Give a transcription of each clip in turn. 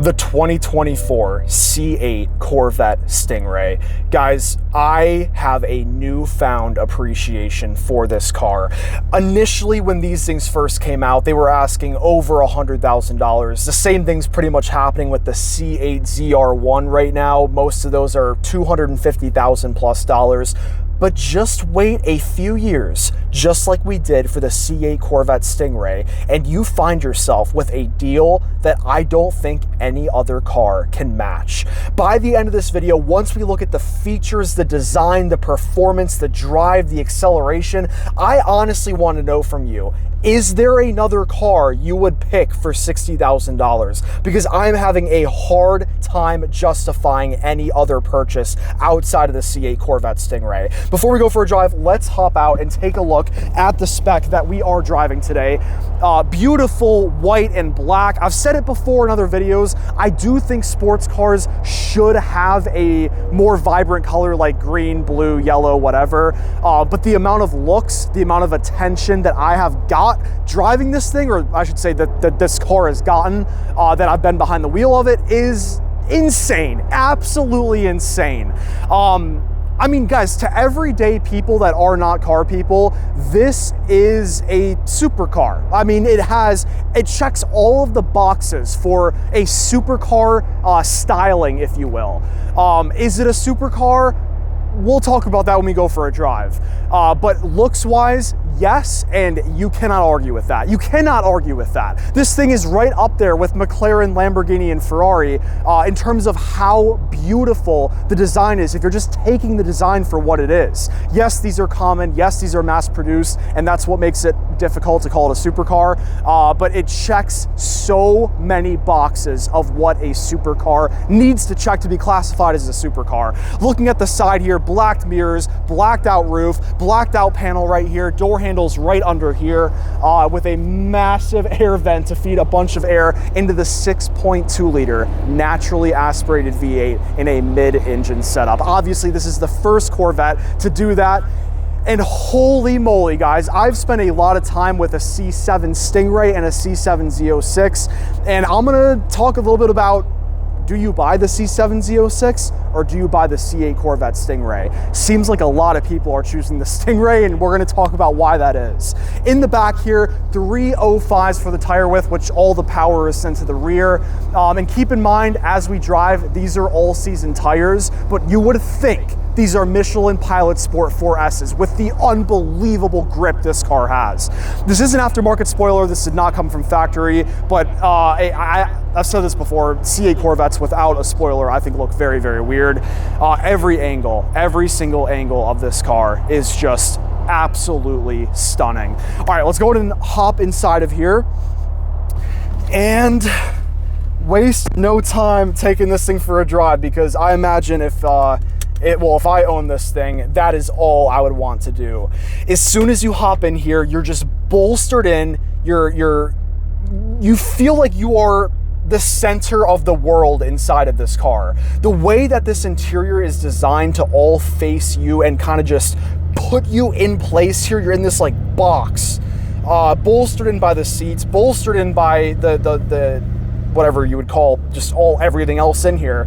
the 2024 C8 Corvette Stingray. Guys, I have a newfound appreciation for this car. Initially, when these things first came out, they were asking over $100,000. The same thing's pretty much happening with the C8 ZR1 right now. Most of those are $250,000 plus dollars. But just wait a few years, just like we did for the C8 Corvette Stingray, and you find yourself with a deal that I don't think any other car can match. By the end of this video, once we look at the features, the design, the performance, the drive, the acceleration, I honestly want to know from you, is there another car you would pick for $60,000? Because I'm having a hard time justifying any other purchase outside of the C8 Corvette Stingray. Before we go for a drive, let's hop out and take a look at the spec that we are driving today. Beautiful white and black. I've said it before in other videos, I do think sports cars should have a more vibrant color like green, blue, yellow, whatever. But the amount of looks, the amount of attention that I have got driving this thing, or I should say that this car has gotten, that I've been behind the wheel of it, is insane, absolutely insane. I mean, guys, to everyday people that are not car people, this is a supercar. I mean, it checks all of the boxes for a supercar styling, if you will. Is it a supercar? We'll talk about that when we go for a drive. But looks-wise, yes, and you cannot argue with that. You cannot argue with that. This thing is right up there with McLaren, Lamborghini, and Ferrari in terms of how beautiful the design is if you're just taking the design for what it is. Yes, these are common. Yes, these are mass-produced, and that's what makes it difficult to call it a supercar. But it checks so many boxes of what a supercar needs to check to be classified as a supercar. Looking at the side here, blacked mirrors, blacked out roof, blacked out panel right here, door handles right under here, with a massive air vent to feed a bunch of air into the 6.2 liter naturally aspirated V8 in a mid-engine setup. Obviously, this is the first Corvette to do that. And holy moly, guys, I've spent a lot of time with a C7 Stingray and a C7 Z06, and I'm gonna talk a little bit about, do you buy the C7 Z06 or do you buy the C8 Corvette Stingray? Seems like a lot of people are choosing the Stingray, and we're gonna talk about why that is. In the back here, 305s for the tire width, which all the power is sent to the rear. And keep in mind, as we drive, these are all season tires, but you would think these are Michelin Pilot Sport 4S's with the unbelievable grip this car has. This is an aftermarket spoiler. This did not come from factory, but I've said this before, C8 Corvettes without a spoiler I think look very, very weird. Every angle, every single angle of this car is just absolutely stunning. All right, let's go ahead and hop inside of here and waste no time taking this thing for a drive, because I imagine if I own this thing, that is all I would want to do. As soon as you hop in here, you're just bolstered in, you feel like you are the center of the world inside of this car. The way that this interior is designed to all face you and kind of just put you in place here, you're in this like box, bolstered in by the seats, bolstered in by the whatever you would call just everything else in here.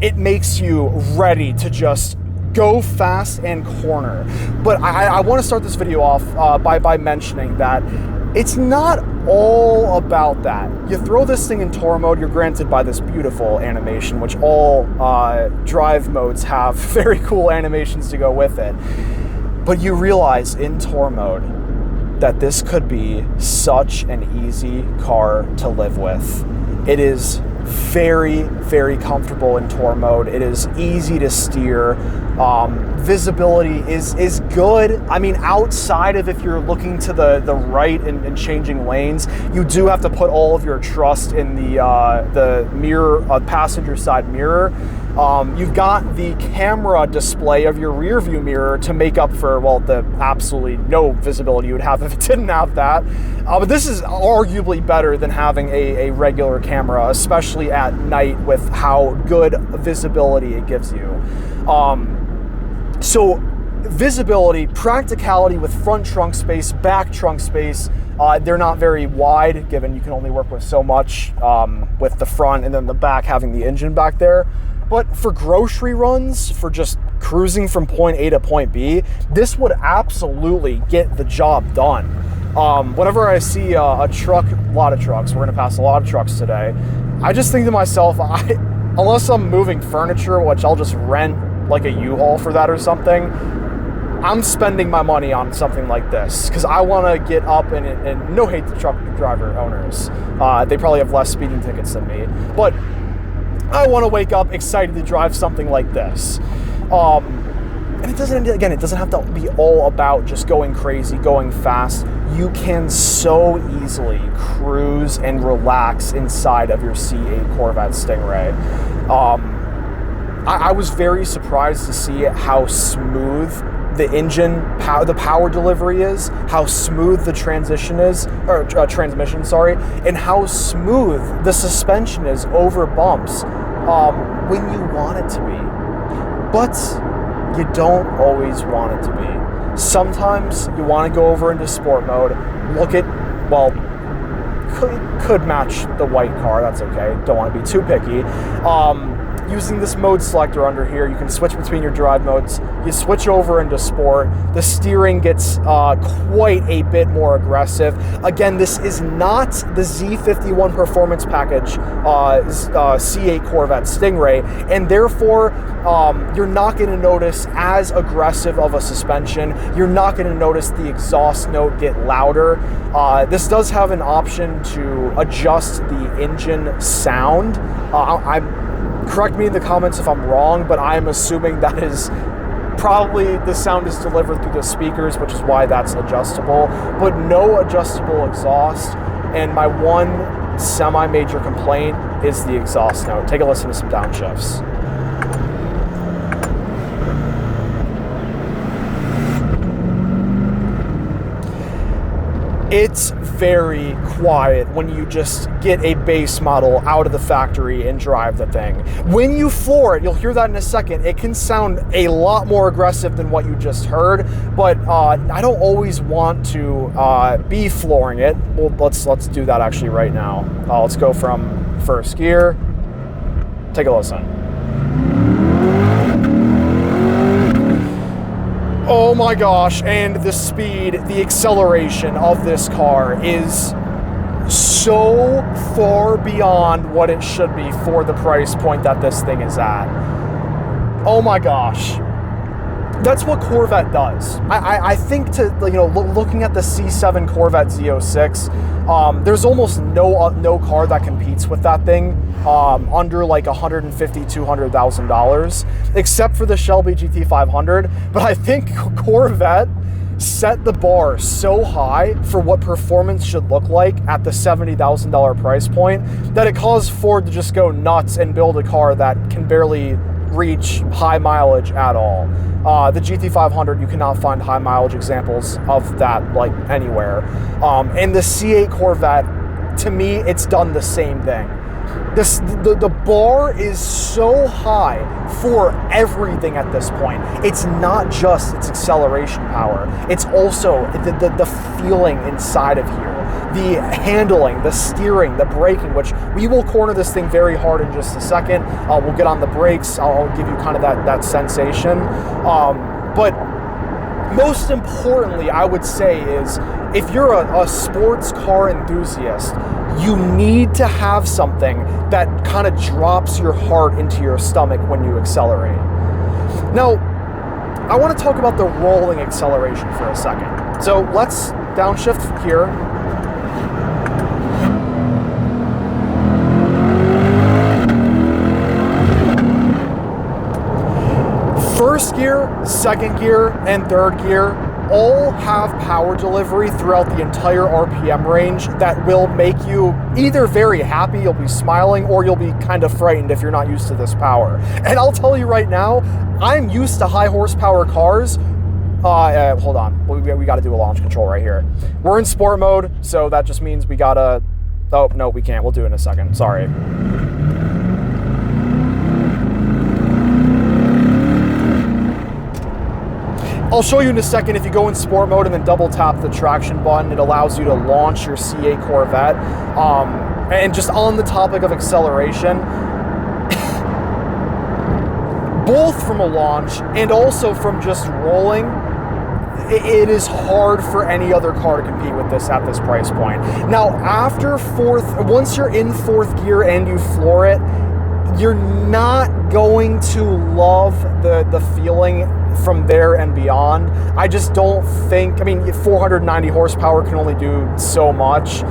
It makes you ready to just go fast and corner. But I want to start this video off by mentioning that it's not all about that. You throw this thing in Tour mode, you're granted by this beautiful animation, which all drive modes have very cool animations to go with it. But you realize in Tour mode that this could be such an easy car to live with. It is very, very comfortable in Tour mode. It is easy to steer. Visibility is good. I mean, outside of if you're looking to the right and changing lanes, you do have to put all of your trust in the mirror, passenger side mirror. You've got the camera display of your rear view mirror to make up for, well, the absolutely no visibility you would have if it didn't have that. But this is arguably better than having a regular camera, especially at night with how good visibility it gives you. So visibility, practicality with front trunk space, back trunk space. They're not very wide, given you can only work with so much with the front and then the back having the engine back there. But for grocery runs, for just cruising from point A to point B, this would absolutely get the job done. Whenever I see a truck, a lot of trucks, we're gonna pass a lot of trucks today, I just think to myself, unless I'm moving furniture, which I'll just rent like a U-Haul for that or something, I'm spending my money on something like this because I want to get up and no hate to truck driver owners. They probably have less speeding tickets than me, but I want to wake up excited to drive something like this. And it doesn't have to be all about just going crazy, going fast. You can so easily cruise and relax inside of your C8 Corvette Stingray. I was very surprised to see how smooth the engine, the power delivery is, how smooth the transmission, and how smooth the suspension is over bumps when you want it to be. But you don't always want it to be. Sometimes you want to go over into sport mode, look at, well, could match the white car, that's okay, don't want to be too picky. Using this mode selector under here, you can switch between your drive modes. You switch over into sport. The steering gets quite a bit more aggressive. Again, this is not the Z51 Performance Package C8 Corvette Stingray, and therefore you're not going to notice as aggressive of a suspension. You're not going to notice the exhaust note get louder. This does have an option to adjust the engine sound. Correct me in the comments if I'm wrong, but I'm assuming that is probably the sound is delivered through the speakers, which is why that's adjustable, but no adjustable exhaust. And my one semi-major complaint is the exhaust note. Take a listen to some downshifts. It's very quiet when you just get a base model out of the factory and drive the thing. When you floor it, you'll hear that in a second, it can sound a lot more aggressive than what you just heard, but I don't always want to be flooring it. Well, let's do that actually right now. Let's go from first gear. Take a listen. Oh my gosh, and the speed, the acceleration of this car is so far beyond what it should be for the price point that this thing is at. Oh my gosh. That's what Corvette does. I think looking at the C7 Corvette Z06, there's almost no car that competes with that thing under like $150,000, $200,000, except for the Shelby GT500. But I think Corvette set the bar so high for what performance should look like at the $70,000 price point that it caused Ford to just go nuts and build a car that can barely reach high mileage at all. The GT500, you cannot find high mileage examples of that like anywhere. And the C8 Corvette, to me, it's done the same thing. The bar is so high for everything at this point. It's not just its acceleration power. It's also the feeling inside of here. The handling, the steering, the braking, which we will corner this thing very hard in just a second. We'll get on the brakes. I'll give you kind of that sensation. But most importantly, I would say is if you're a sports car enthusiast, you need to have something that kind of drops your heart into your stomach when you accelerate. Now, I want to talk about the rolling acceleration for a second. So let's downshift here. First gear, second gear, and third gear all have power delivery throughout the entire RPM range that will make you either very happy, you'll be smiling, or you'll be kind of frightened if you're not used to this power. And I'll tell you right now, I'm used to high horsepower cars. Hold on, we gotta do a launch control right here. We're in sport mode, so that just means we gotta, oh, no, we can't, we'll do it in a second, sorry. I'll show you in a second. If you go in sport mode and then double tap the traction button, it allows you to launch your C8 Corvette. And just on the topic of acceleration, both from a launch and also from just rolling, it is hard for any other car to compete with this at this price point. Now, once you're in fourth gear and you floor it, you're not going to love the feeling from there and beyond. I just don't think, I mean, 490 horsepower can only do so much.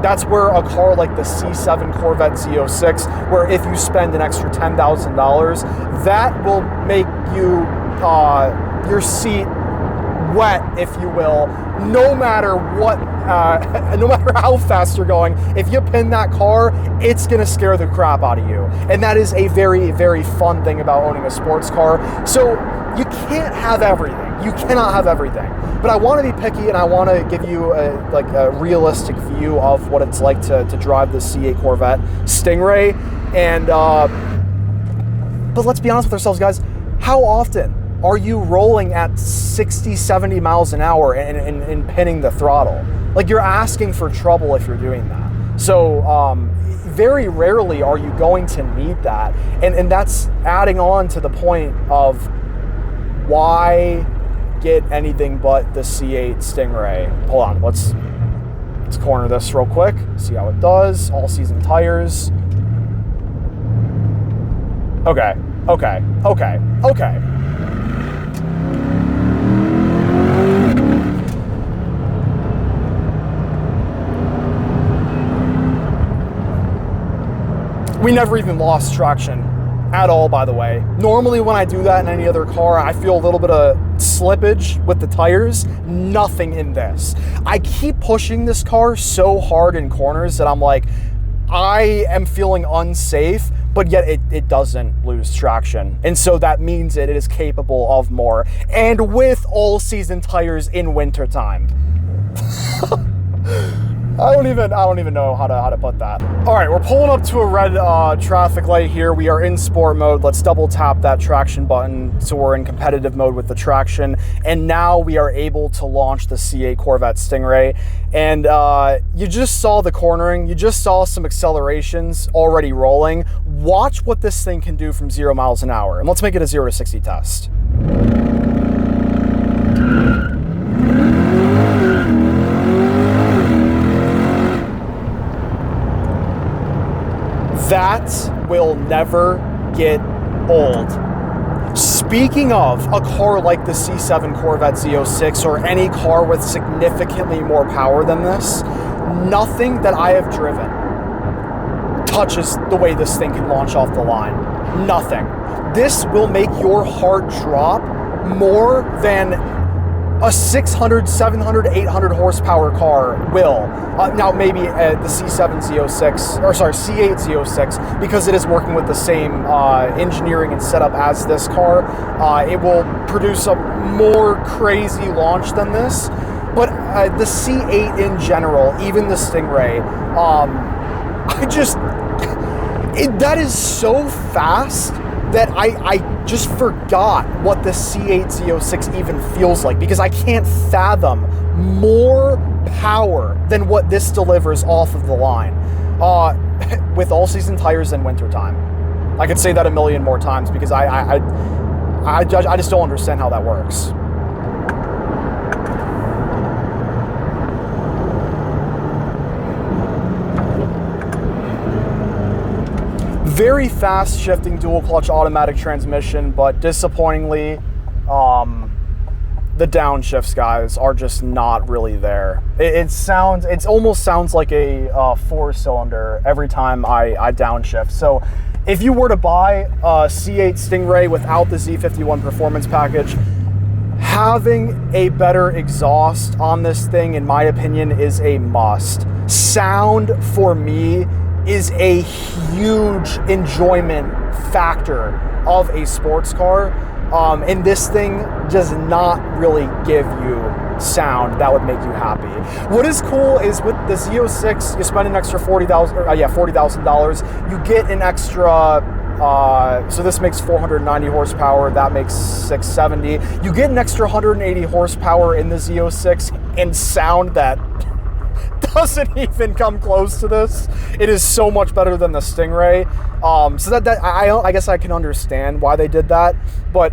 That's where a car like the C7 Corvette Z06, where if you spend an extra $10,000, that will make you, your seat wet, if you will, no matter what, no matter how fast you're going. If you pin that car, it's gonna scare the crap out of you. And that is a very, very fun thing about owning a sports car. So you can't have everything. You cannot have everything. But I wanna be picky, and I wanna give you a realistic view of what it's like to drive the C8 Corvette Stingray. And, but let's be honest with ourselves, guys. How often are you rolling at 60, 70 miles an hour and pinning the throttle? Like, you're asking for trouble if you're doing that. So very rarely are you going to need that. And that's adding on to the point of why get anything but the C8 Stingray. Hold on, let's corner this real quick, see how it does. All season tires. Okay. We never even lost traction at all, by the way. Normally when I do that in any other car, I feel a little bit of slippage with the tires. Nothing in this. I keep pushing this car so hard in corners that I'm like, I am feeling unsafe, but yet it doesn't lose traction. And so that means it is capable of more. And with all season tires in wintertime. I don't even know how to put that. All right, we're pulling up to a red traffic light here. We are in sport mode. Let's double tap that traction button so we're in competitive mode with the traction. And now we are able to launch the C8 Corvette Stingray. And you just saw the cornering. You just saw some accelerations already rolling. Watch what this thing can do from 0 miles an hour. And let's make it a 0 to 60 test. That will never get old. Speaking of a car like the C7 Corvette Z06 or any car with significantly more power than this, nothing that I have driven touches the way this thing can launch off the line. Nothing. This will make your heart drop more than a 600, 700, 800 horsepower car will. Now maybe the C7 Z06, or sorry, C8 Z06, because it is working with the same engineering and setup as this car, it will produce a more crazy launch than this. But the C8 in general, even the Stingray, that is so fast that I just forgot what the C8 Z06 even feels like, because I can't fathom more power than what this delivers off of the line with all season tires in wintertime. I could say that a million more times because I just don't understand how that works. Very fast shifting dual clutch automatic transmission, but disappointingly, the downshifts, guys, are just not really there. It almost sounds like a 4-cylinder every time I downshift. So if you were to buy a C8 Stingray without the Z51 performance package, having a better exhaust on this thing, in my opinion, is a must. Sound, for me, is a huge enjoyment factor of a sports car, and this thing does not really give you sound that would make you happy. What is cool is with the Z06, you spend an extra $40,000, you get an extra So this makes 490 horsepower, that makes 670. You get an extra 180 horsepower in the Z06 and sound that doesn't even come close to this. It is so much better than the Stingray. So I guess I can understand why they did that. But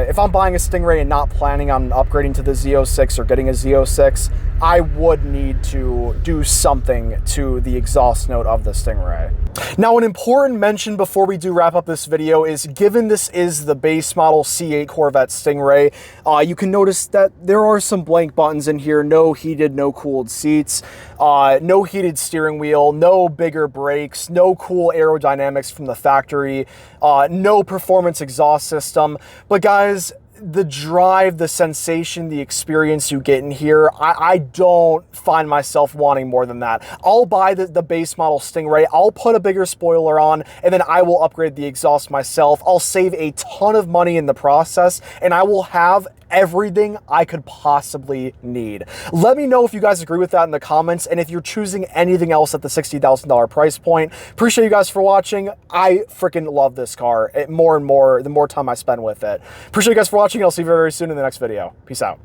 if I'm buying a Stingray and not planning on upgrading to the Z06 or getting a Z06, I would need to do something to the exhaust note of the Stingray. Now, an important mention before we do wrap up this video is, given this is the base model C8 Corvette Stingray, you can notice that there are some blank buttons in here. No heated, no cooled seats, no heated steering wheel, no bigger brakes, no cool aerodynamics from the factory, no performance exhaust system. But guys, the drive, the sensation, the experience you get in here, I don't find myself wanting more than that. I'll buy the base model Stingray, I'll put a bigger spoiler on, and then I will upgrade the exhaust myself. I'll save a ton of money in the process, and I will have everything I could possibly need. Let me know if you guys agree with that in the comments, and if you're choosing anything else at the $60,000 price point. Appreciate you guys for watching. I freaking love this car more and more the more time I spend with it. Appreciate you guys for watching. I'll see you very, very soon in the next video. Peace out.